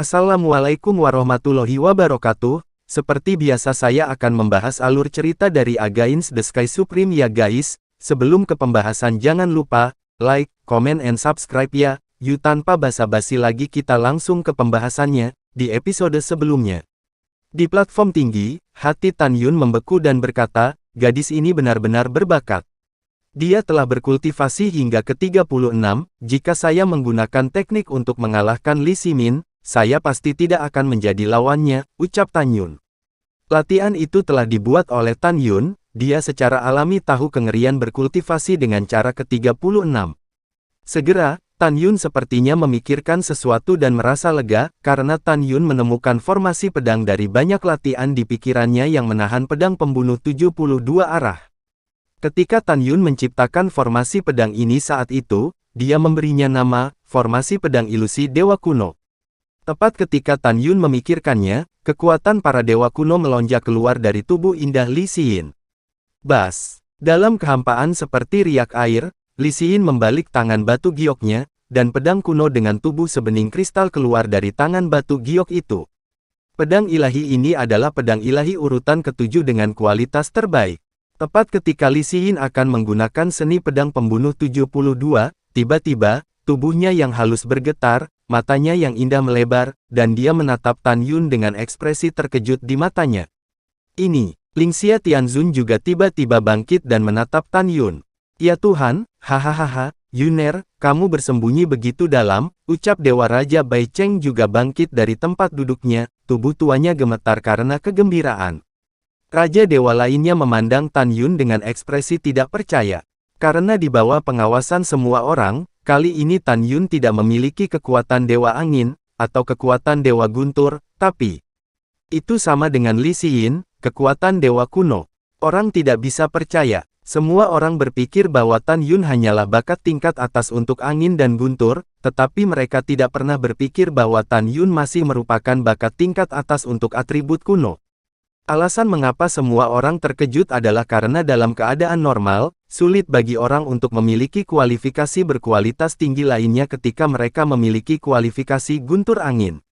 Assalamualaikum warahmatullahi wabarakatuh. Seperti biasa saya akan membahas alur cerita dari Against the Sky Supreme ya guys. Sebelum ke pembahasan jangan lupa, like, comment and subscribe ya. Yuk tanpa basa-basi lagi kita langsung ke pembahasannya, di episode sebelumnya. Di platform tinggi, hati Tan Yun membeku dan berkata, gadis ini benar-benar berbakat. Dia telah berkultivasi hingga ke-36, jika saya menggunakan teknik untuk mengalahkan Li Ximin, saya pasti tidak akan menjadi lawannya, ucap Tan Yun. Latihan itu telah dibuat oleh Tan Yun, dia secara alami tahu kengerian berkultivasi dengan cara ke-36. Segera, Tan Yun sepertinya memikirkan sesuatu dan merasa lega, karena Tan Yun menemukan formasi pedang dari banyak latihan di pikirannya yang menahan pedang pembunuh 72 arah. Ketika Tan Yun menciptakan formasi pedang ini saat itu, dia memberinya nama, formasi pedang ilusi Dewa Kuno. Tepat ketika Tan Yun memikirkannya, kekuatan para dewa kuno melonjak keluar dari tubuh indah Li Xiyin. Bas! Dalam kehampaan seperti riak air, Li Xiyin membalik tangan batu gioknya, dan pedang kuno dengan tubuh sebening kristal keluar dari tangan batu giok itu. Pedang ilahi ini adalah pedang ilahi urutan ke-7 dengan kualitas terbaik. Tepat ketika Li Xiyin akan menggunakan seni pedang pembunuh 72, tiba-tiba, tubuhnya yang halus bergetar, matanya yang indah melebar, dan dia menatap Tan Yun dengan ekspresi terkejut di matanya. Ini, Lingxia Tianzun juga tiba-tiba bangkit dan menatap Tan Yun. Ya Tuhan, hahaha, Yuner, kamu bersembunyi begitu dalam, ucap Dewa Raja Bai Cheng juga bangkit dari tempat duduknya, tubuh tuanya gemetar karena kegembiraan. Raja Dewa lainnya memandang Tan Yun dengan ekspresi tidak percaya. Karena di bawah pengawasan semua orang, kali ini Tan Yun tidak memiliki kekuatan Dewa Angin, atau kekuatan Dewa Guntur, tapi itu sama dengan Li Xiyin, kekuatan Dewa Kuno. Orang tidak bisa percaya. Semua orang berpikir bahwa Tan Yun hanyalah bakat tingkat atas untuk angin dan guntur, tetapi mereka tidak pernah berpikir bahwa Tan Yun masih merupakan bakat tingkat atas untuk atribut kuno. Alasan mengapa semua orang terkejut adalah karena dalam keadaan normal, sulit bagi orang untuk memiliki kualifikasi berkualitas tinggi lainnya ketika mereka memiliki kualifikasi guntur angin.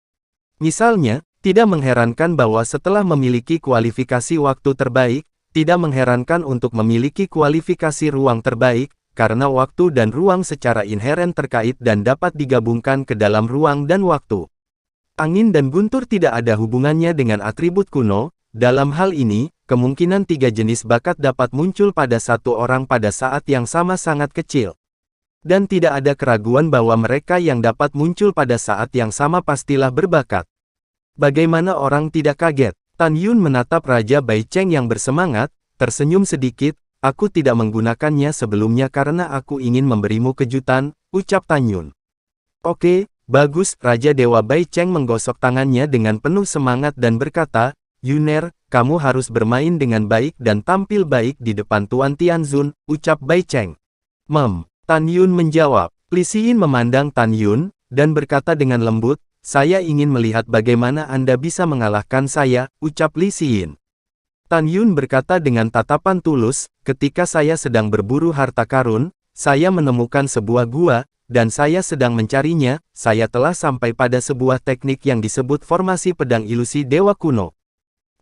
Misalnya, tidak mengherankan bahwa setelah memiliki kualifikasi waktu terbaik, tidak mengherankan untuk memiliki kualifikasi ruang terbaik, karena waktu dan ruang secara inheren terkait dan dapat digabungkan ke dalam ruang dan waktu. Angin dan guntur tidak ada hubungannya dengan atribut kuno. Dalam hal ini, kemungkinan 3 jenis bakat dapat muncul pada satu orang pada saat yang sama sangat kecil. Dan tidak ada keraguan bahwa mereka yang dapat muncul pada saat yang sama pastilah berbakat. Bagaimana orang tidak kaget? Tan Yun menatap Raja Bai Cheng yang bersemangat, tersenyum sedikit, aku tidak menggunakannya sebelumnya karena aku ingin memberimu kejutan, ucap Tan Yun. Oke, bagus, Raja Dewa Bai Cheng menggosok tangannya dengan penuh semangat dan berkata, Yuner, kamu harus bermain dengan baik dan tampil baik di depan Tuan Tianzun, ucap Bai Cheng. Tan Yun menjawab. Li Xiyin memandang Tan Yun, dan berkata dengan lembut, saya ingin melihat bagaimana Anda bisa mengalahkan saya, ucap Li Xiyin. Tan Yun berkata dengan tatapan tulus, ketika saya sedang berburu harta karun, saya menemukan sebuah gua, dan saya sedang mencarinya, saya telah sampai pada sebuah teknik yang disebut formasi pedang ilusi Dewa Kuno.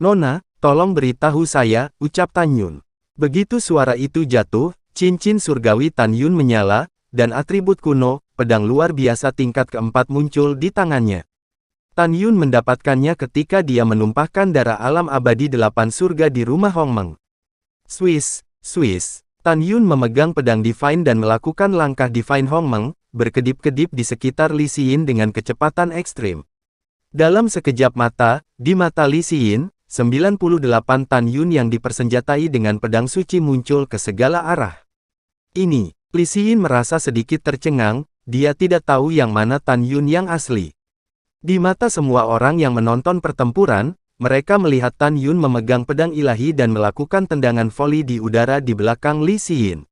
Nona, tolong beritahu saya, ucap Tan Yun. Begitu suara itu jatuh, cincin surgawi Tan Yun menyala, dan atribut kuno, pedang luar biasa tingkat keempat muncul di tangannya. Tan Yun mendapatkannya ketika dia menumpahkan darah alam abadi 8 surga di rumah Hongmeng. Swiss. Tan Yun memegang pedang Divine dan melakukan langkah Divine Hongmeng, berkedip-kedip di sekitar Li Xiyin dengan kecepatan ekstrim. Dalam sekejap mata, di mata Li Xiyin, 98 Tan Yun yang dipersenjatai dengan pedang suci muncul ke segala arah. Ini, Li Xiyin merasa sedikit tercengang, dia tidak tahu yang mana Tan Yun yang asli. Di mata semua orang yang menonton pertempuran, mereka melihat Tan Yun memegang pedang ilahi dan melakukan tendangan voli di udara di belakang Li Xiyin.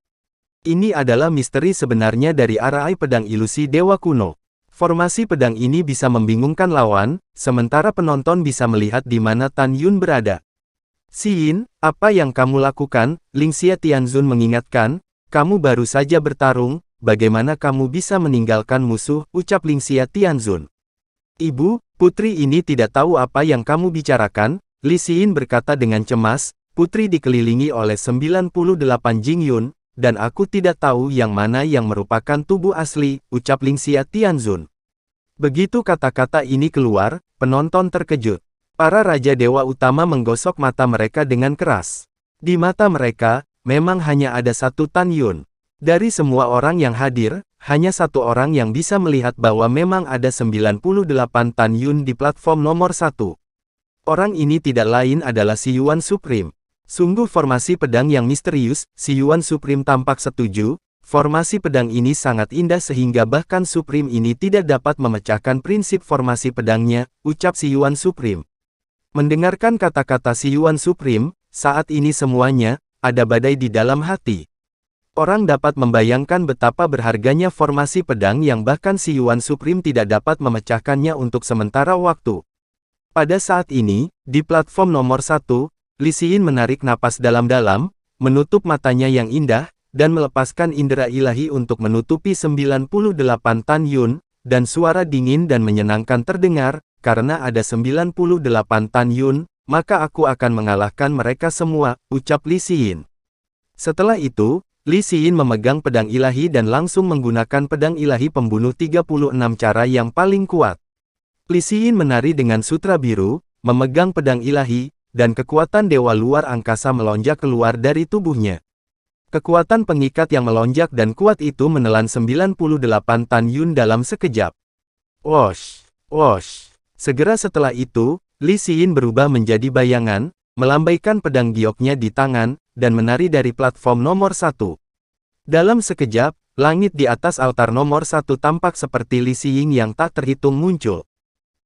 Ini adalah misteri sebenarnya dari arai pedang ilusi Dewa Kuno. Formasi pedang ini bisa membingungkan lawan, sementara penonton bisa melihat di mana Tan Yun berada. Xiyin, apa yang kamu lakukan? Lingxia Tianzun mengingatkan, kamu baru saja bertarung, bagaimana kamu bisa meninggalkan musuh, ucap Lingxia Tianzun. Ibu, putri ini tidak tahu apa yang kamu bicarakan, Li Xin berkata dengan cemas, putri dikelilingi oleh 98 Jingyun, dan aku tidak tahu yang mana yang merupakan tubuh asli, ucap Lingxia Tianzun. Begitu kata-kata ini keluar, penonton terkejut. Para Raja Dewa Utama menggosok mata mereka dengan keras. Di mata mereka, memang hanya ada satu Tan Yun. Dari semua orang yang hadir, hanya satu orang yang bisa melihat bahwa memang ada 98 Tan Yun di platform nomor 1. Orang ini tidak lain adalah Si Yuan Supreme. Sungguh formasi pedang yang misterius, Si Yuan Supreme tampak setuju. Formasi pedang ini sangat indah sehingga bahkan Supreme ini tidak dapat memecahkan prinsip formasi pedangnya, ucap Si Yuan Supreme. Mendengarkan kata-kata Si Yuan Supreme, saat ini semuanya, ada badai di dalam hati. Orang dapat membayangkan betapa berharganya formasi pedang yang bahkan Si Yuan Supreme tidak dapat memecahkannya untuk sementara waktu. Pada saat ini, di platform nomor 1, Li Xin menarik napas dalam-dalam, menutup matanya yang indah, dan melepaskan indera ilahi untuk menutupi 98 Tan Yun, dan suara dingin dan menyenangkan terdengar, karena ada 98 Tan Yun, maka aku akan mengalahkan mereka semua, ucap Li Xin. Setelah itu, Li Xin memegang pedang ilahi dan langsung menggunakan pedang ilahi pembunuh 36 cara yang paling kuat. Li Xin menari dengan sutra biru, memegang pedang ilahi, dan kekuatan dewa luar angkasa melonjak keluar dari tubuhnya. Kekuatan pengikat yang melonjak dan kuat itu menelan 98 Tan Yun dalam sekejap. Wosh, wosh. Segera setelah itu, Li Xin berubah menjadi bayangan, melambaikan pedang gioknya di tangan, dan menari dari platform nomor 1. Dalam sekejap, langit di atas altar nomor 1 tampak seperti Li Xin yang tak terhitung muncul.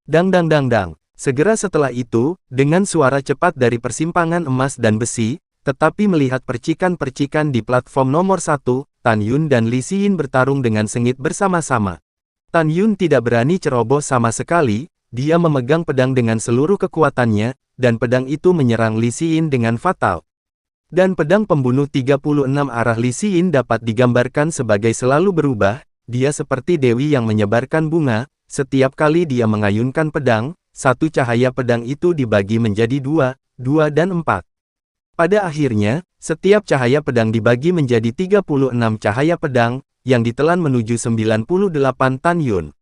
Dang dang dang dang. Segera setelah itu, dengan suara cepat dari persimpangan emas dan besi, tetapi melihat percikan-percikan di platform nomor 1, Tan Yun dan Li Xin bertarung dengan sengit bersama-sama. Tan Yun tidak berani ceroboh sama sekali, dia memegang pedang dengan seluruh kekuatannya, dan pedang itu menyerang Li Xin dengan fatal. Dan pedang pembunuh 36 arah Li Xin dapat digambarkan sebagai selalu berubah, dia seperti dewi yang menyebarkan bunga, setiap kali dia mengayunkan pedang, satu cahaya pedang itu dibagi menjadi 2, 2 dan 4. Pada akhirnya, setiap cahaya pedang dibagi menjadi 36 cahaya pedang, yang ditelan menuju 98 Tan Yun.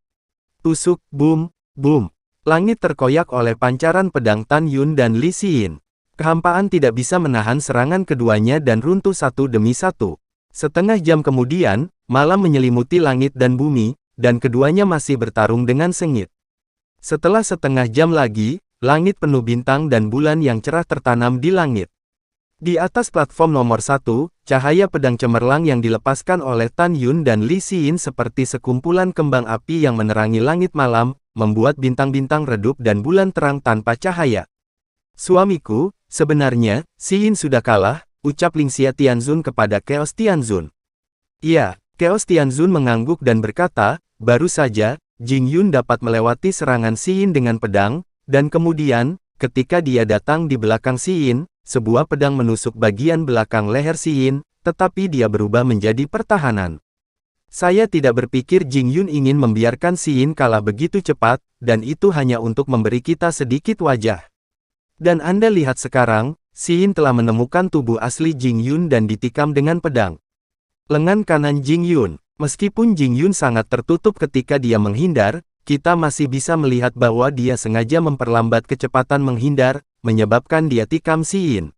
Tusuk, boom, boom. Langit terkoyak oleh pancaran pedang Tan Yun dan Li Xin. Kehampaan tidak bisa menahan serangan keduanya dan runtuh satu demi satu. Setengah jam kemudian, malam menyelimuti langit dan bumi, dan keduanya masih bertarung dengan sengit. Setelah setengah jam lagi, langit penuh bintang dan bulan yang cerah tertanam di langit. Di atas platform nomor 1, cahaya pedang cemerlang yang dilepaskan oleh Tan Yun dan Li Xin seperti sekumpulan kembang api yang menerangi langit malam, membuat bintang-bintang redup dan bulan terang tanpa cahaya. Suamiku, sebenarnya, Xin sudah kalah, ucap Lingxia Tianzun kepada Chaos Tianzun. Iya, Chaos Tianzun mengangguk dan berkata, baru saja, Jing Yun dapat melewati serangan Xin dengan pedang, dan kemudian, ketika dia datang di belakang Xin, sebuah pedang menusuk bagian belakang leher Xin, tetapi dia berubah menjadi pertahanan. Saya tidak berpikir Jing Yun ingin membiarkan Xin kalah begitu cepat, dan itu hanya untuk memberi kita sedikit wajah. Dan Anda lihat sekarang, Xin telah menemukan tubuh asli Jing Yun dan ditikam dengan pedang. Lengan kanan Jing Yun. Meskipun Jing Yun sangat tertutup ketika dia menghindar, kita masih bisa melihat bahwa dia sengaja memperlambat kecepatan menghindar, menyebabkan dia tikam Xin.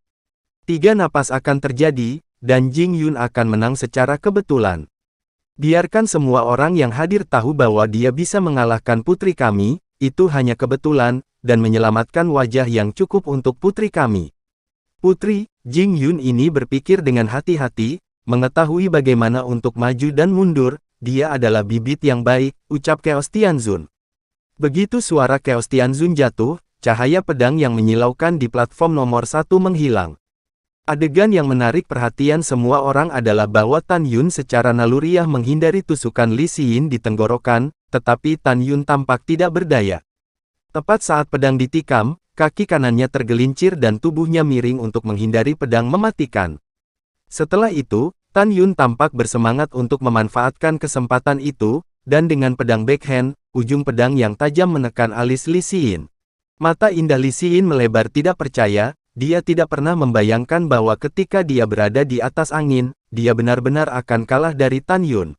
3 napas akan terjadi, dan Jing Yun akan menang secara kebetulan. Biarkan semua orang yang hadir tahu bahwa dia bisa mengalahkan putri kami, itu hanya kebetulan, dan menyelamatkan wajah yang cukup untuk putri kami. Putri, Jing Yun ini berpikir dengan hati-hati, mengetahui bagaimana untuk maju dan mundur, dia adalah bibit yang baik, ucap Chaos Tianzun. Begitu suara Chaos Tianzun jatuh, cahaya pedang yang menyilaukan di platform nomor 1 menghilang. Adegan yang menarik perhatian semua orang adalah bahwa Tan Yun secara naluriah menghindari tusukan Li Xin di tenggorokan, tetapi Tan Yun tampak tidak berdaya. Tepat saat pedang ditikam, kaki kanannya tergelincir dan tubuhnya miring untuk menghindari pedang mematikan. Setelah itu, Tan Yun tampak bersemangat untuk memanfaatkan kesempatan itu, dan dengan pedang backhand, ujung pedang yang tajam menekan alis Li Xin. Mata indah Li Xin melebar tidak percaya, dia tidak pernah membayangkan bahwa ketika dia berada di atas angin, dia benar-benar akan kalah dari Tan Yun.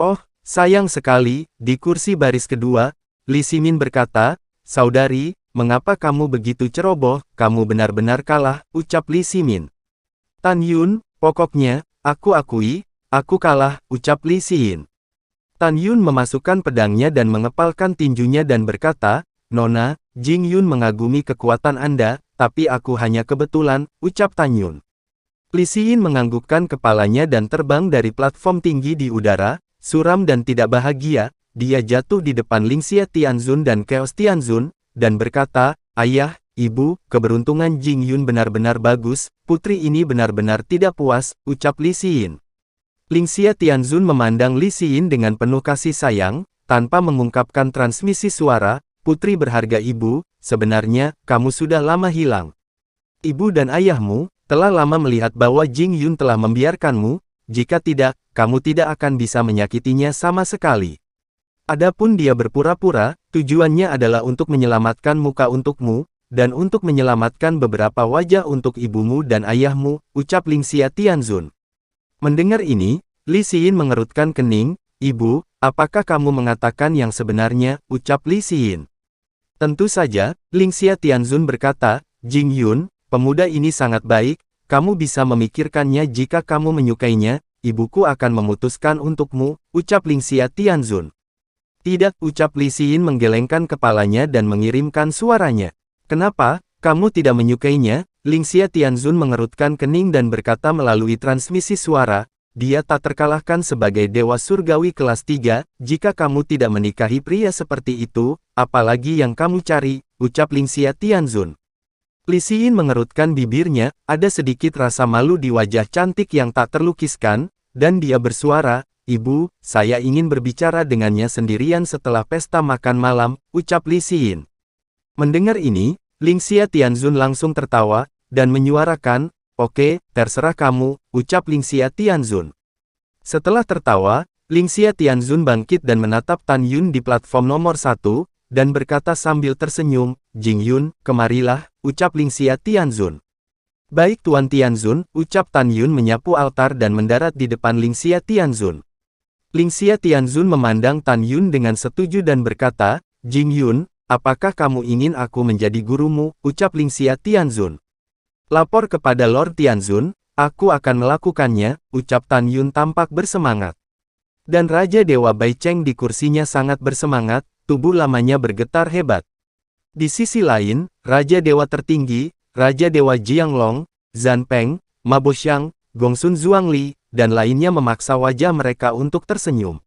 Oh, sayang sekali, di kursi baris kedua, Li Ximin berkata, "Saudari, mengapa kamu begitu ceroboh, kamu benar-benar kalah," ucap Li Ximin. "Tan Yun, pokoknya, aku akui, aku kalah," ucap Li Xin. Tan Yun memasukkan pedangnya dan mengepalkan tinjunya dan berkata, "Nona, Jing Yun mengagumi kekuatan Anda, tapi aku hanya kebetulan," ucap Tan Yun. Li Xin menganggukkan kepalanya dan terbang dari platform tinggi di udara, suram dan tidak bahagia, dia jatuh di depan Lingxia Tianzun dan Chaos Tianzun, dan berkata, "Ayah, Ibu, keberuntungan Jing Yun benar-benar bagus, putri ini benar-benar tidak puas," ucap Li Xin. Lingxia Tianzun memandang Li Xin dengan penuh kasih sayang, tanpa mengungkapkan transmisi suara, "Putri berharga Ibu, sebenarnya, kamu sudah lama hilang. Ibu dan ayahmu telah lama melihat bahwa Jing Yun telah membiarkanmu, jika tidak, kamu tidak akan bisa menyakitinya sama sekali. Adapun dia berpura-pura, tujuannya adalah untuk menyelamatkan muka untukmu, dan untuk menyelamatkan beberapa wajah untuk ibumu dan ayahmu," ucap Lingxia Tianzun. Mendengar ini, Li Xin mengerutkan kening, "Ibu, apakah kamu mengatakan yang sebenarnya?" ucap Li Xin. Tentu saja, Lingxia Tianzun berkata, "Jing Yun, pemuda ini sangat baik, kamu bisa memikirkannya jika kamu menyukainya, ibuku akan memutuskan untukmu," ucap Lingxia Tianzun. "Tidak," ucap Li Xin menggelengkan kepalanya dan mengirimkan suaranya. "Kenapa, kamu tidak menyukainya?" Lingxia Tianzun mengerutkan kening dan berkata melalui transmisi suara, "Dia tak terkalahkan sebagai dewa surgawi kelas 3, jika kamu tidak menikahi pria seperti itu, apalagi yang kamu cari," ucap Lingxia Tianzun. Li Xin mengerutkan bibirnya, ada sedikit rasa malu di wajah cantik yang tak terlukiskan, dan dia bersuara, "Ibu, saya ingin berbicara dengannya sendirian setelah pesta makan malam," ucap Li Xin. Mendengar ini, Lingxia Tianzun langsung tertawa, dan menyuarakan, "Oke, terserah kamu," ucap Lingxia Tianzun. Setelah tertawa, Lingxia Tianzun bangkit dan menatap Tan Yun di platform nomor 1, dan berkata sambil tersenyum, "Jing Yun, kemarilah," ucap Lingxia Tianzun. "Baik Tuan Tianzun," ucap Tan Yun menyapu altar dan mendarat di depan Lingxia Tianzun. Lingxia Tianzun memandang Tan Yun dengan setuju dan berkata, "Jing Yun, apakah kamu ingin aku menjadi gurumu?" ucap Lingxia Tianzun. "Lapor kepada Lord Tianzun, aku akan melakukannya," ucap Tan Yun tampak bersemangat. Dan Raja Dewa Bai Cheng di kursinya sangat bersemangat, tubuh lamanya bergetar hebat. Di sisi lain, Raja Dewa tertinggi, Raja Dewa Jianglong, Zhan Peng, Ma Boxiang, Gongsun Zhuangli, dan lainnya memaksa wajah mereka untuk tersenyum.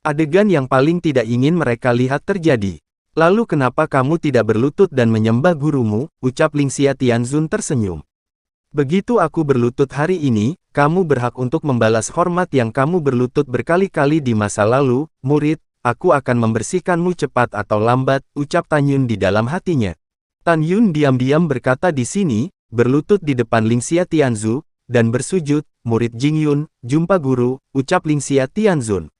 Adegan yang paling tidak ingin mereka lihat terjadi. "Lalu kenapa kamu tidak berlutut dan menyembah gurumu?" ucap Lingxia Tianzun tersenyum. "Begitu aku berlutut hari ini, kamu berhak untuk membalas hormat yang kamu berlutut berkali-kali di masa lalu, murid, aku akan membersihkanmu cepat atau lambat," ucap Tan Yun di dalam hatinya. Tan Yun diam-diam berkata di sini, berlutut di depan Lingxia Tianzun, dan bersujud, "Murid Jing Yun, jumpa guru," ucap Lingxia Tianzun.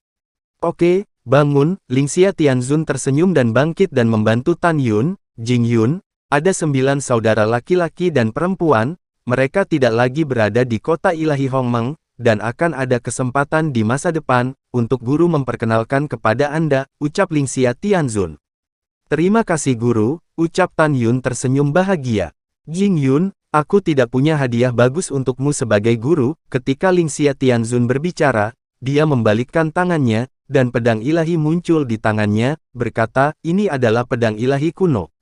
"Oke, bangun." Lingxia Tianzun tersenyum dan bangkit dan membantu Tan Yun. "Jing Yun, ada 9 saudara laki-laki dan perempuan, mereka tidak lagi berada di kota ilahi Hongmeng, dan akan ada kesempatan di masa depan, untuk guru memperkenalkan kepada Anda," ucap Lingxia Tianzun. "Terima kasih guru," ucap Tan Yun tersenyum bahagia. "Jing Yun, aku tidak punya hadiah bagus untukmu sebagai guru." Ketika Lingxia Tianzun berbicara, dia membalikkan tangannya, dan pedang ilahi muncul di tangannya, berkata, "Ini adalah pedang ilahi kuno.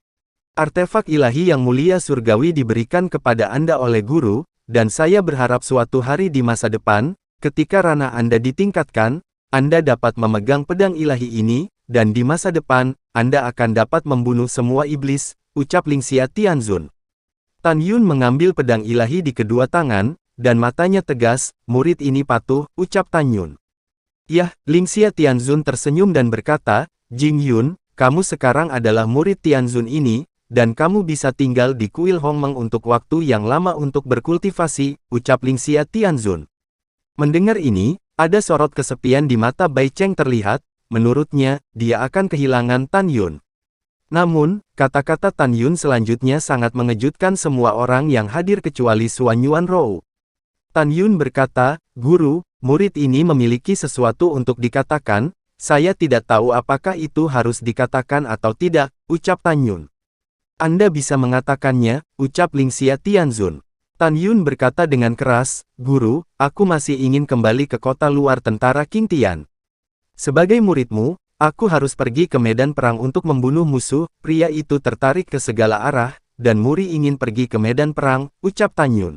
Artefak ilahi yang mulia surgawi diberikan kepada Anda oleh guru, dan saya berharap suatu hari di masa depan, ketika ranah Anda ditingkatkan, Anda dapat memegang pedang ilahi ini, dan di masa depan, Anda akan dapat membunuh semua iblis," ucap Lingxia Tianzun. Tan Yun mengambil pedang ilahi di kedua tangan, dan matanya tegas, "Murid ini patuh," ucap Tan Yun. "Yah," Lingxia Tianzun tersenyum dan berkata, "Jing Yun, kamu sekarang adalah murid Tianzun ini, dan kamu bisa tinggal di kuil Hongmeng untuk waktu yang lama untuk berkultivasi," ucap Lingxia Tianzun. Mendengar ini, ada sorot kesepian di mata Bai Cheng terlihat, menurutnya, dia akan kehilangan Tan Yun. Namun, kata-kata Tan Yun selanjutnya sangat mengejutkan semua orang yang hadir kecuali Xuan Yuanrou. Tan Yun berkata, "Guru, murid ini memiliki sesuatu untuk dikatakan, saya tidak tahu apakah itu harus dikatakan atau tidak," ucap Tan Yun. "Anda bisa mengatakannya," ucap Lingxia Tianzun. Tan Yun berkata dengan keras, "Guru, aku masih ingin kembali ke kota luar tentara Qing Tian. Sebagai muridmu, aku harus pergi ke medan perang untuk membunuh musuh." Pria itu tertarik ke segala arah, dan Muri ingin pergi ke medan perang, ucap Tan Yun.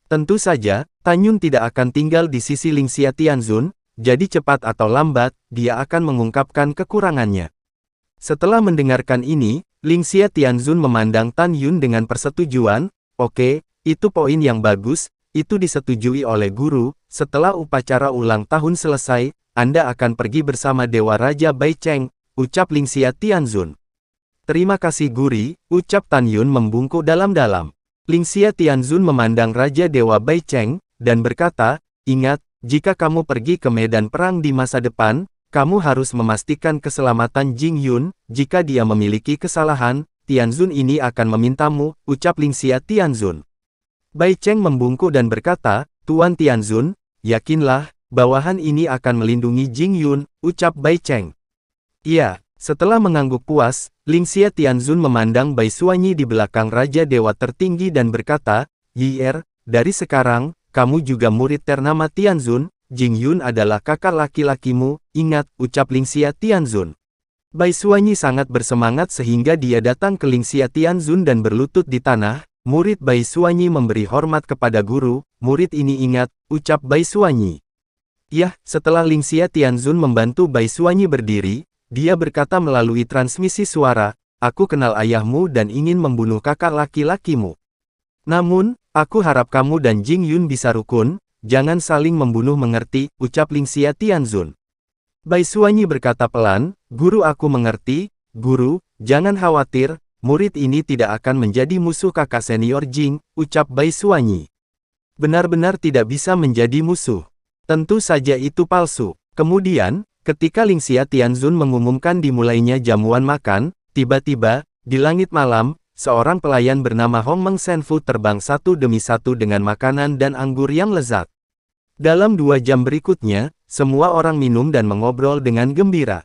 Tentu saja, Tan Yun tidak akan tinggal di sisi Lingxia Tianzun, jadi cepat atau lambat, dia akan mengungkapkan kekurangannya. Setelah mendengarkan ini, Lingxia Tianzun memandang Tan Yun dengan persetujuan, "Oke, itu poin yang bagus, itu disetujui oleh guru, setelah upacara ulang tahun selesai, Anda akan pergi bersama Dewa Raja Bai Cheng," ucap Lingxia Tianzun. "Terima kasih Guri," ucap Tan Yun membungkuk dalam-dalam. Lingxia Tianzun memandang Raja Dewa Bai Cheng, dan berkata, "Ingat, jika kamu pergi ke medan perang di masa depan, kamu harus memastikan keselamatan Jing Yun, jika dia memiliki kesalahan, Tianzun ini akan memintamu," ucap Lingxia Tianzun. Bai Cheng membungkuk dan berkata, "Tuan Tianzun, yakinlah, bawahan ini akan melindungi Jing Yun," ucap Bai Cheng. "Iya." Setelah mengangguk puas, Lingxia Tianzun memandang Bai Suanyi di belakang Raja Dewa tertinggi dan berkata, "Yi dari sekarang, kamu juga murid ternama Tianzun, Jing Yun adalah kakak laki-lakimu, ingat," ucap Lingxia Tianzun. Bai Suanyi sangat bersemangat sehingga dia datang ke Lingxia Tianzun dan berlutut di tanah. "Murid Bai Suanyi memberi hormat kepada guru, murid ini ingat," ucap Bai Suanyi. "Yah." Setelah Lingxia Tianzun membantu Bai Suanyi berdiri, dia berkata melalui transmisi suara, "Aku kenal ayahmu dan ingin membunuh kakak laki-lakimu. Namun, aku harap kamu dan Jing Yun bisa rukun, jangan saling membunuh, mengerti?" ucap Lingxia Tianzun. Bai Suanyi berkata pelan, "Guru, aku mengerti, guru, jangan khawatir, murid ini tidak akan menjadi musuh kakak senior Jing," ucap Bai Suanyi. "Benar-benar tidak bisa menjadi musuh. Tentu saja itu palsu." Kemudian, ketika Lingxia Tianzun mengumumkan dimulainya jamuan makan, tiba-tiba, di langit malam, seorang pelayan bernama Hong Meng Senfu terbang satu demi satu dengan makanan dan anggur yang lezat. Dalam 2 jam berikutnya, semua orang minum dan mengobrol dengan gembira.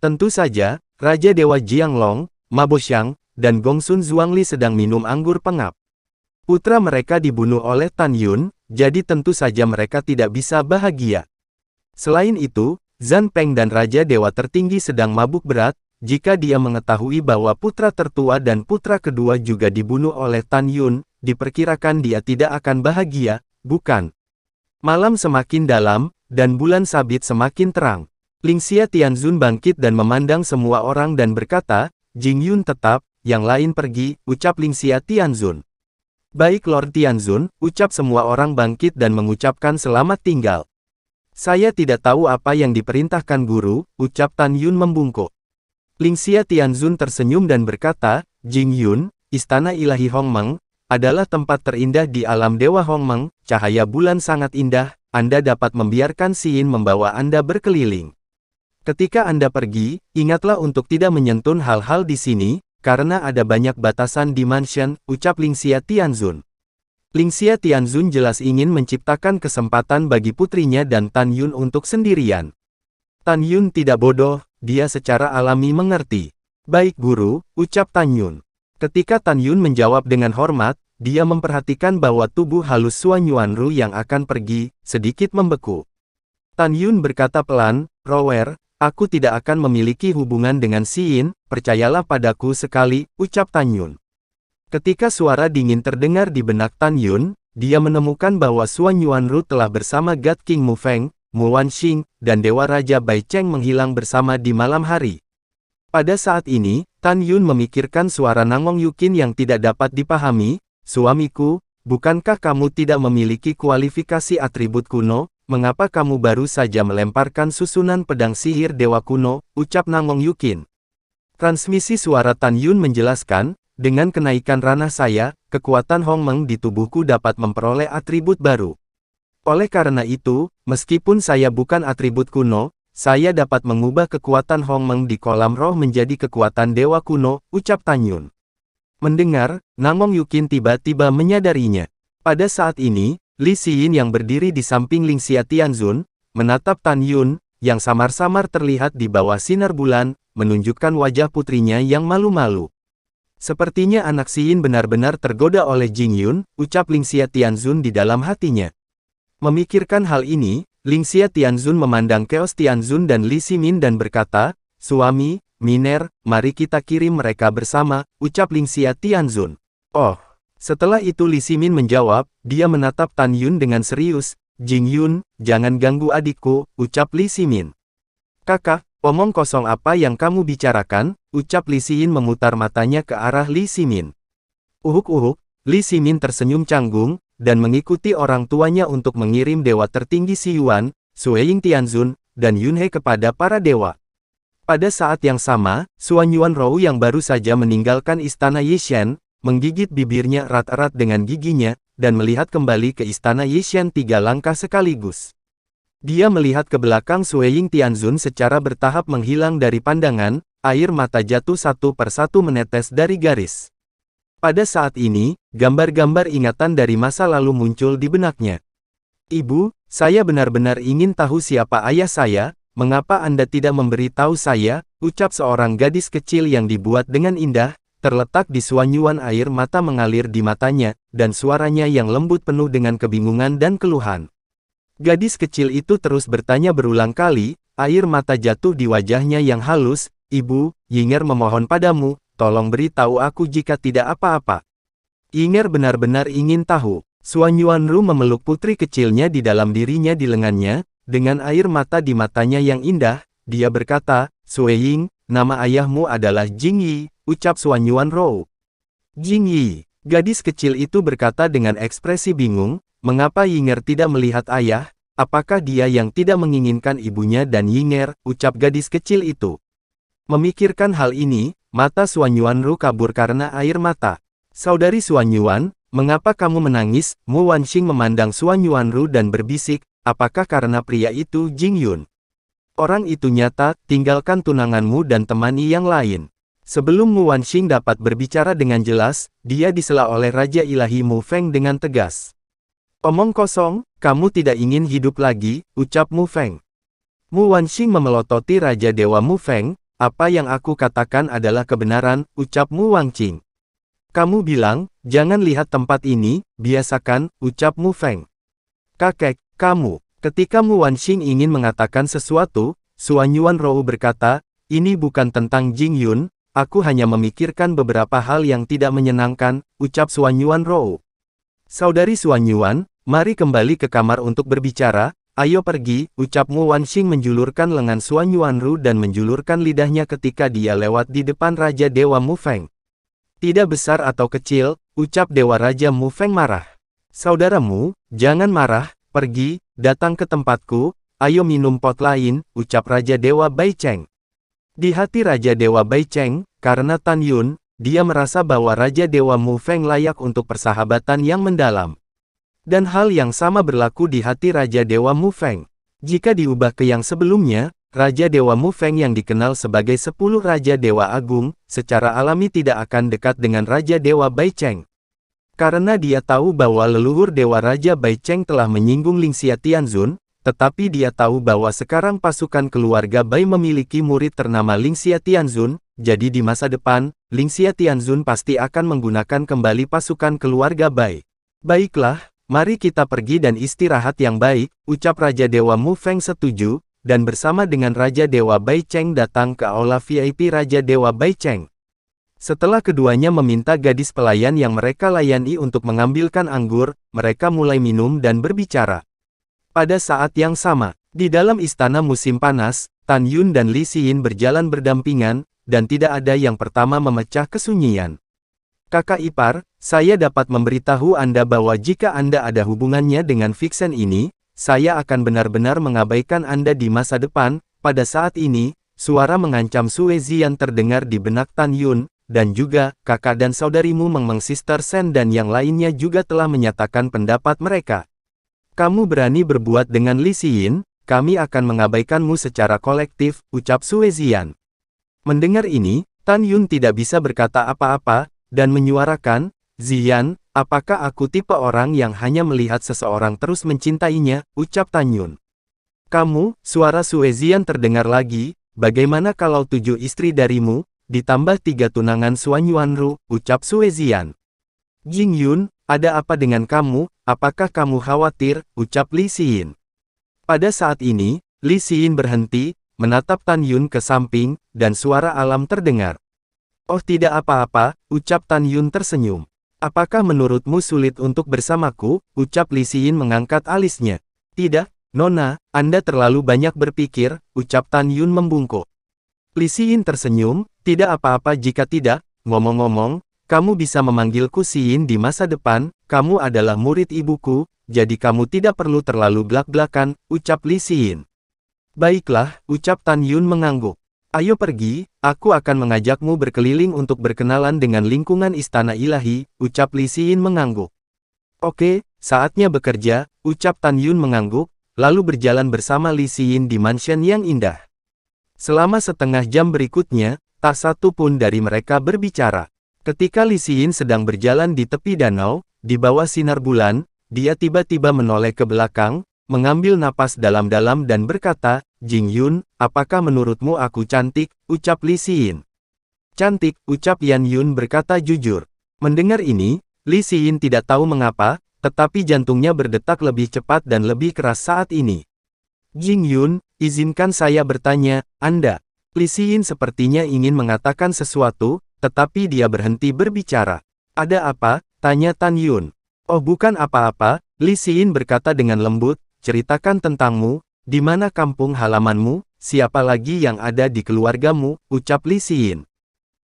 Tentu saja, Raja Dewa Jianglong, Ma Boxiang, dan Gongsun Zhuangli sedang minum anggur pengap. Putra mereka dibunuh oleh Tan Yun, jadi tentu saja mereka tidak bisa bahagia. Selain itu, Zhan Peng dan Raja Dewa tertinggi sedang mabuk berat, jika dia mengetahui bahwa putra tertua dan putra kedua juga dibunuh oleh Tan Yun, diperkirakan dia tidak akan bahagia, bukan? Malam semakin dalam, dan bulan sabit semakin terang. Lingxia Tianzun bangkit dan memandang semua orang dan berkata, "Jing Yun tetap, yang lain pergi," ucap Lingxia Tianzun. "Baik Lord Tianzun," ucap semua orang bangkit dan mengucapkan selamat tinggal. "Saya tidak tahu apa yang diperintahkan guru," ucap Tan Yun membungkuk. Lingxia Tianzun tersenyum dan berkata, "Jing Yun, Istana Ilahi Hong Meng, adalah tempat terindah di alam Dewa Hong Meng, cahaya bulan sangat indah, Anda dapat membiarkan Xin membawa Anda berkeliling. Ketika Anda pergi, ingatlah untuk tidak menyentuh hal-hal di sini, karena ada banyak batasan di mansion," ucap Lingxia Tianzun. Lingxia Tianzun jelas ingin menciptakan kesempatan bagi putrinya dan Tan Yun untuk sendirian. Tan Yun tidak bodoh, dia secara alami mengerti. "Baik guru," ucap Tan Yun. Ketika Tan Yun menjawab dengan hormat, dia memperhatikan bahwa tubuh halus Xuan Yuanru yang akan pergi, sedikit membeku. Tan Yun berkata pelan, "Rower, aku tidak akan memiliki hubungan dengan Xin, percayalah padaku sekali," ucap Tan Yun. Ketika suara dingin terdengar di benak Tan Yun, dia menemukan bahwa Xuan Yuanru telah bersama God King Mu Feng, Mu Wanxing, dan Dewa Raja Bai Cheng menghilang bersama di malam hari. Pada saat ini, Tan Yun memikirkan suara Nangong Yukin yang tidak dapat dipahami, "Suamiku, bukankah kamu tidak memiliki kualifikasi atribut kuno? Mengapa kamu baru saja melemparkan susunan pedang sihir dewa kuno?" ucap Nangong Yukin. Transmisi suara Tan Yun menjelaskan, "Dengan kenaikan ranah saya, kekuatan Hong Meng di tubuhku dapat memperoleh atribut baru. Oleh karena itu, meskipun saya bukan atribut kuno, saya dapat mengubah kekuatan Hong Meng di kolam roh menjadi kekuatan dewa kuno, ucap Tan Yun. Mendengar, Namong Yukin tiba-tiba menyadarinya. Pada saat ini, Li Xiyin yang berdiri di samping Lingxia Tianzun, menatap Tan Yun, yang samar-samar terlihat di bawah sinar bulan, menunjukkan wajah putrinya yang malu-malu. Sepertinya anak Xiyin benar-benar tergoda oleh Jing Yun, ucap Lingxia Tianzun di dalam hatinya. Memikirkan hal ini, Lingxia Tianzun memandang Chaos Tianzun dan Li Ximin dan berkata, "Suami, Miner, mari kita kirim mereka bersama," ucap Lingxia Tianzun. Oh. Setelah itu Li Ximin menjawab, dia menatap Tan Yun dengan serius, "Jing Yun, jangan ganggu adikku," ucap Li Ximin. "Kakak, omong kosong apa yang kamu bicarakan?" ucap Li Xiyin memutar matanya ke arah Li Ximin. Uhuk-uhuk, Li Ximin tersenyum canggung, dan mengikuti orang tuanya untuk mengirim dewa tertinggi Xi Yuan, Sueying Tianzun, dan Yunhe kepada para dewa. Pada saat yang sama, Xuan Yuan Rou yang baru saja meninggalkan istana Yishan, menggigit bibirnya erat-erat dengan giginya, dan melihat kembali ke istana Yishan 3 langkah sekaligus. Dia melihat ke belakang Sueying Tianzun secara bertahap menghilang dari pandangan, air mata jatuh satu persatu menetes dari garis. Pada saat ini, gambar-gambar ingatan dari masa lalu muncul di benaknya. "Ibu, saya benar-benar ingin tahu siapa ayah saya, mengapa Anda tidak memberitahu saya?" ucap seorang gadis kecil yang dibuat dengan indah. Terletak di Xuan Yuan air mata mengalir di matanya, dan suaranya yang lembut penuh dengan kebingungan dan keluhan. Gadis kecil itu terus bertanya berulang kali, air mata jatuh di wajahnya yang halus, "Ibu, Yinger memohon padamu, tolong beritahu aku jika tidak apa-apa." Yinger benar-benar ingin tahu. Xuan Yuanru memeluk putri kecilnya di dalam dirinya di lengannya, dengan air mata di matanya yang indah, dia berkata, "Sueying, nama ayahmu adalah Jing Yi," ucap Xuan Yuanrou. "Jing Yi." Gadis kecil itu berkata dengan ekspresi bingung, "Mengapa Yinger tidak melihat ayah? Apakah dia yang tidak menginginkan ibunya dan Yinger?" ucap gadis kecil itu. Memikirkan hal ini, mata Xuan Yuanru kabur karena air mata. "Saudari Xuan Yuan, mengapa kamu menangis?" Mu Wanxing memandang Xuan Yuanru dan berbisik, "Apakah karena pria itu Jing Yun? Orang itu nyata, tinggalkan tunanganmu dan temani yang lain." Sebelum Mu Wanxing dapat berbicara dengan jelas, dia disela oleh Raja Ilahi Mu Feng dengan tegas. "Omong kosong, kamu tidak ingin hidup lagi," ucap Mu Feng. Mu Wanxing memelototi Raja Dewa Mu Feng, "Apa yang aku katakan adalah kebenaran," ucap Mu Wanxing. "Kamu bilang, jangan lihat tempat ini, biasakan," ucap Mu Feng. "Kakek, kamu." Ketika Mu Wanxing ingin mengatakan sesuatu, Xuan Yuanrou berkata, "Ini bukan tentang Jing Yun. Aku hanya memikirkan beberapa hal yang tidak menyenangkan," ucap Xuan Yuanrou. "Saudari Xuan Yuan, mari kembali ke kamar untuk berbicara, ayo pergi," ucap Mu Wanxing menjulurkan lengan Xuan Yuanru dan menjulurkan lidahnya ketika dia lewat di depan Raja Dewa Mu Feng. "Tidak besar atau kecil," ucap Dewa Raja Mu Feng marah. "Saudaramu, jangan marah, pergi, datang ke tempatku, ayo minum pot lain," ucap Raja Dewa Bai Cheng. Di hati Raja Dewa Bai Cheng, karena Tan Yun, dia merasa bahwa Raja Dewa Mu Feng layak untuk persahabatan yang mendalam. Dan hal yang sama berlaku di hati Raja Dewa Mu Feng. Jika diubah ke yang sebelumnya, Raja Dewa Mu Feng yang dikenal sebagai 10 Raja Dewa Agung, secara alami tidak akan dekat dengan Raja Dewa Bai Cheng. Karena dia tahu bahwa leluhur Dewa Raja Bai Cheng telah menyinggung Lingxia Tianzun, tetapi dia tahu bahwa sekarang pasukan keluarga Bai memiliki murid ternama Lingxia Tianzun, jadi di masa depan, Lingxia Tianzun pasti akan menggunakan kembali pasukan keluarga Bai. "Baiklah, mari kita pergi dan istirahat yang baik," ucap Raja Dewa Mu Feng setuju, dan bersama dengan Raja Dewa Bai Cheng datang ke aula VIP Raja Dewa Bai Cheng. Setelah keduanya meminta gadis pelayan yang mereka layani untuk mengambilkan anggur, mereka mulai minum dan berbicara. Pada saat yang sama, di dalam istana musim panas, Tan Yun dan Li Xiyin berjalan berdampingan, dan tidak ada yang pertama memecah kesunyian. "Kakak ipar, saya dapat memberitahu Anda bahwa jika Anda ada hubungannya dengan Vixen ini, saya akan benar-benar mengabaikan Anda di masa depan." Pada saat ini, suara mengancam Sue Zian terdengar di benak Tan Yun, dan juga, kakak dan saudarimu Meng Meng Sister Sen dan yang lainnya juga telah menyatakan pendapat mereka. "Kamu berani berbuat dengan Li Xiyin, kami akan mengabaikanmu secara kolektif, ucap Sue Zian. Mendengar ini, Tan Yun tidak bisa berkata apa-apa, dan menyuarakan, Zian, apakah aku tipe orang yang hanya melihat seseorang terus mencintainya, ucap Tan Yun. Kamu, suara Sue Zian terdengar lagi, bagaimana kalau 7 istri darimu, ditambah 3 tunangan Xuan Yuanru, ucap Sue Zian. Jing Yun, ada apa dengan kamu, apakah kamu khawatir, ucap Li Xin. Pada saat ini, Li Xin berhenti, menatap Tan Yun ke samping, dan suara alam terdengar. Oh tidak apa-apa, ucap Tan Yun tersenyum. Apakah menurutmu sulit untuk bersamaku, ucap Li Xin mengangkat alisnya. Tidak, Nona, Anda terlalu banyak berpikir, ucap Tan Yun membungkuk. Li Xin tersenyum, tidak apa-apa jika tidak, ngomong-ngomong, kamu bisa memanggilku Xin di masa depan, kamu adalah murid ibuku, jadi kamu tidak perlu terlalu blak-blakan, ucap Li Xin. Baiklah, ucap Tan Yun mengangguk. Ayo pergi, aku akan mengajakmu berkeliling untuk berkenalan dengan lingkungan istana ilahi, ucap Li Xin mengangguk. Oke, saatnya bekerja, ucap Tan Yun mengangguk, lalu berjalan bersama Li Xin di mansion yang indah. Selama setengah jam berikutnya, tak satu pun dari mereka berbicara. Ketika Li Xin sedang berjalan di tepi danau, di bawah sinar bulan, dia tiba-tiba menoleh ke belakang, mengambil napas dalam-dalam dan berkata, Jing Yun, apakah menurutmu aku cantik, ucap Li Xin. Cantik, ucap Yan Yun berkata jujur. Mendengar ini, Li Xin tidak tahu mengapa, tetapi jantungnya berdetak lebih cepat dan lebih keras saat ini. Jing Yun, izinkan saya bertanya, Anda. Li Xin sepertinya ingin mengatakan sesuatu, tetapi dia berhenti berbicara. Ada apa? Tanya Tan Yun. Oh bukan apa-apa, Li Xin berkata dengan lembut, ceritakan tentangmu, di mana kampung halamanmu, siapa lagi yang ada di keluargamu, ucap Li Xin.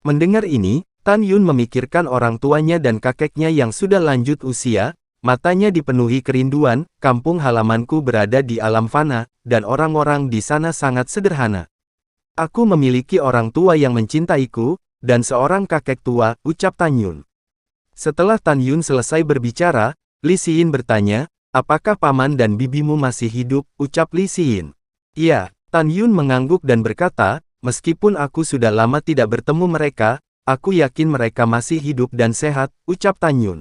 Mendengar ini, Tan Yun memikirkan orang tuanya dan kakeknya yang sudah lanjut usia, matanya dipenuhi kerinduan, kampung halamanku berada di alam fana, dan orang-orang di sana sangat sederhana. Aku memiliki orang tua yang mencintaiku, dan seorang kakek tua, ucap Tan Yun. Setelah Tan Yun selesai berbicara, Li Xin bertanya, apakah paman dan bibimu masih hidup, ucap Li Xin. Iya, Tan Yun mengangguk dan berkata, meskipun aku sudah lama tidak bertemu mereka, aku yakin mereka masih hidup dan sehat, ucap Tan Yun.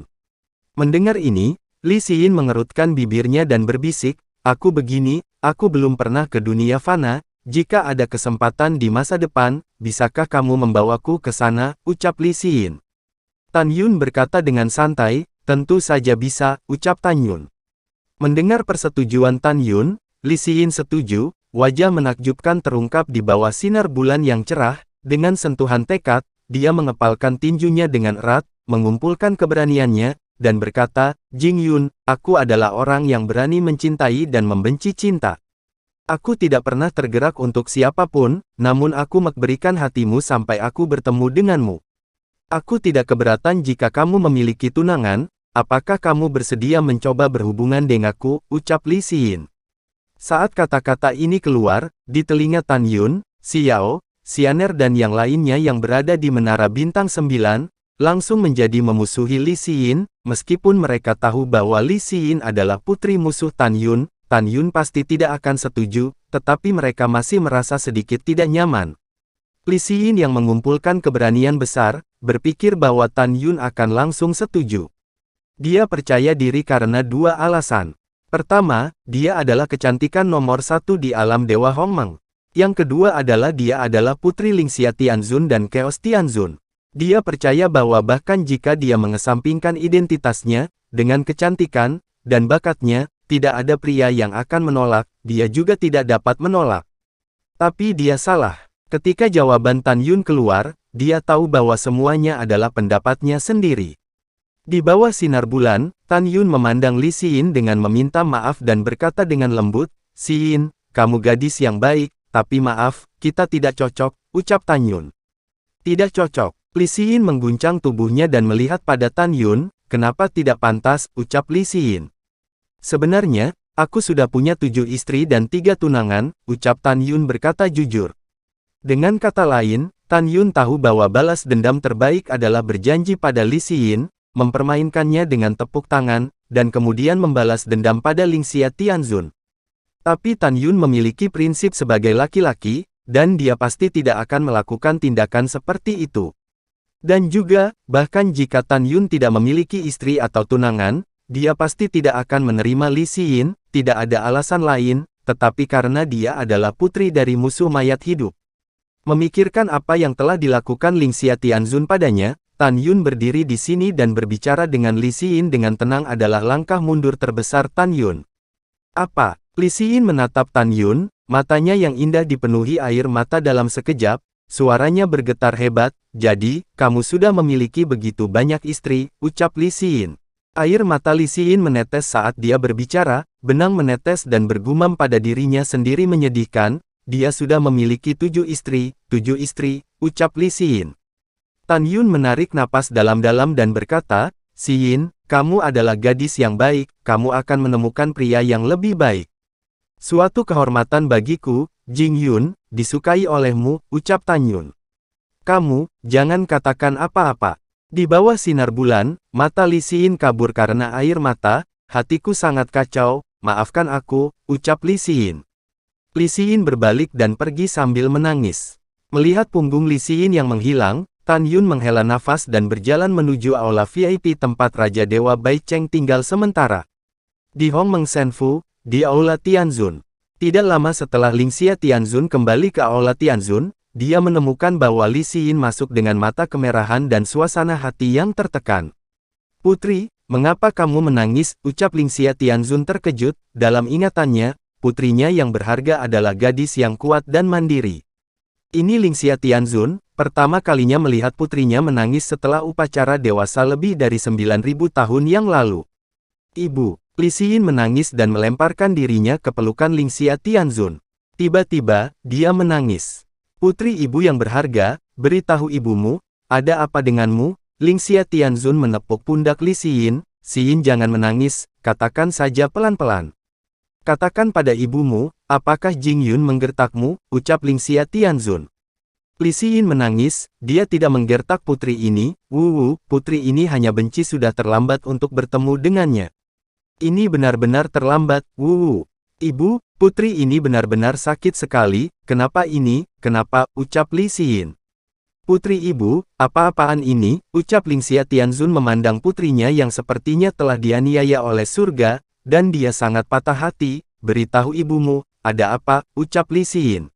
Mendengar ini, Li Xin mengerutkan bibirnya dan berbisik, aku begini, aku belum pernah ke dunia fana, jika ada kesempatan di masa depan, bisakah kamu membawaku ke sana, ucap Li Xin. Tan Yun berkata dengan santai, tentu saja bisa, ucap Tan Yun. Mendengar persetujuan Tan Yun, Li Xin setuju, wajah menakjubkan terungkap di bawah sinar bulan yang cerah, dengan sentuhan tekad, dia mengepalkan tinjunya dengan erat, mengumpulkan keberaniannya, dan berkata, Jing Yun, aku adalah orang yang berani mencintai dan membenci cinta. Aku tidak pernah tergerak untuk siapapun, namun aku berikan hatimu sampai aku bertemu denganmu. Aku tidak keberatan jika kamu memiliki tunangan, apakah kamu bersedia mencoba berhubungan denganku, ucap Li Xin. Saat kata-kata ini keluar, di telinga Tan Yun, Xiao, Xianer dan yang lainnya yang berada di Menara Bintang 9, langsung menjadi memusuhi Li Xin, meskipun mereka tahu bahwa Li Xin adalah putri musuh Tan Yun pasti tidak akan setuju, tetapi mereka masih merasa sedikit tidak nyaman. Li Xin yang mengumpulkan keberanian besar, berpikir bahwa Tan Yun akan langsung setuju. Dia percaya diri karena dua alasan. Pertama, dia adalah kecantikan nomor satu di alam Dewa Hongmeng. Yang kedua adalah dia adalah putri Lingxia Tianzun dan Chaos Tianzun. Dia percaya bahwa bahkan jika dia mengesampingkan identitasnya, dengan kecantikan, dan bakatnya, tidak ada pria yang akan menolak, dia juga tidak dapat menolak. Tapi dia salah. Ketika jawaban Tan Yun keluar, dia tahu bahwa semuanya adalah pendapatnya sendiri. Di bawah sinar bulan, Tan Yun memandang Li Xin dengan meminta maaf dan berkata dengan lembut, Xin, kamu gadis yang baik, tapi maaf, kita tidak cocok, ucap Tan Yun. Tidak cocok. Li Xin mengguncang tubuhnya dan melihat pada Tan Yun, kenapa tidak pantas, ucap Li Xin. Sebenarnya, aku sudah punya 7 istri dan 3 tunangan, ucap Tan Yun berkata jujur. Dengan kata lain, Tan Yun tahu bahwa balas dendam terbaik adalah berjanji pada Li Xin, mempermainkannya dengan tepuk tangan, dan kemudian membalas dendam pada Lingxia Tianzun. Tapi Tan Yun memiliki prinsip sebagai laki-laki, dan dia pasti tidak akan melakukan tindakan seperti itu. Dan juga, bahkan jika Tan Yun tidak memiliki istri atau tunangan, dia pasti tidak akan menerima Li Xin, tidak ada alasan lain, tetapi karena dia adalah putri dari musuh mayat hidup. Memikirkan apa yang telah dilakukan Lingxia Tianzun padanya, Tan Yun berdiri di sini dan berbicara dengan Li Xin dengan tenang adalah langkah mundur terbesar Tan Yun. Apa? Li Xin menatap Tan Yun, matanya yang indah dipenuhi air mata dalam sekejap, suaranya bergetar hebat, jadi, kamu sudah memiliki begitu banyak istri, ucap Li Xin. Air mata Li Xin menetes saat dia berbicara, benang menetes dan bergumam pada dirinya sendiri menyedihkan, dia sudah memiliki 7 istri, ucap Li Xin. Tan Yun menarik napas dalam-dalam dan berkata, Xin, kamu adalah gadis yang baik, kamu akan menemukan pria yang lebih baik. Suatu kehormatan bagiku, Jing Yun, disukai olehmu, ucap Tan Yun. Kamu, jangan katakan apa-apa. Di bawah sinar bulan, mata Li Xin kabur karena air mata, hatiku sangat kacau, maafkan aku, ucap Li Xin. Li Xin berbalik dan pergi sambil menangis. Melihat punggung Li Xin yang menghilang, Tan Yun menghela nafas dan berjalan menuju aula VIP tempat Raja Dewa Bai Cheng tinggal sementara. Di Hongmeng Senfu, di aula Tianzun. Tidak lama setelah Lingxia Tianzun kembali ke aula Tianzun, dia menemukan bahwa Li Xin masuk dengan mata kemerahan dan suasana hati yang tertekan. Putri, mengapa kamu menangis? Ucap Lingxia Tianzun terkejut, dalam ingatannya, putrinya yang berharga adalah gadis yang kuat dan mandiri. Ini Lingxia Tianzun, pertama kalinya melihat putrinya menangis setelah upacara dewasa lebih dari 9.000 tahun yang lalu. Ibu, Li Xin menangis dan melemparkan dirinya ke pelukan Lingxia Tianzun. Tiba-tiba, dia menangis. Putri ibu yang berharga, beritahu ibumu, ada apa denganmu? Lingxia Tianzun menepuk pundak Li Xin, Xin jangan menangis, katakan saja pelan-pelan. Katakan pada ibumu, apakah Jing Yun menggertakmu? Ucap Lingxia Tianzun. Li Xin menangis, dia tidak menggertak putri ini, putri ini hanya benci sudah terlambat untuk bertemu dengannya. Ini benar-benar terlambat, Ibu, putri ini benar-benar sakit sekali, kenapa ini, kenapa, ucap Li Xin. Putri ibu, apa-apaan ini, ucap Lingxia Tianzun memandang putrinya yang sepertinya telah dianiaya oleh surga, dan dia sangat patah hati, beritahu ibumu, ada apa, ucap Li Xin.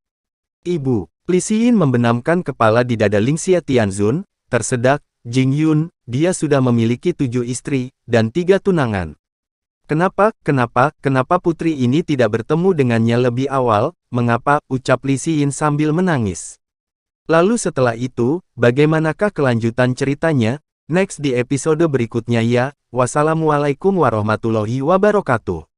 Ibu, Li Xin membenamkan kepala di dada Lingxia Tianzun, tersedak, Jing Yun, dia sudah memiliki 7 istri, dan 3 tunangan. Kenapa putri ini tidak bertemu dengannya lebih awal, mengapa, ucap Li Xin sambil menangis. Lalu setelah itu, bagaimanakah kelanjutan ceritanya? Next di episode berikutnya ya, wassalamualaikum warahmatullahi wabarakatuh.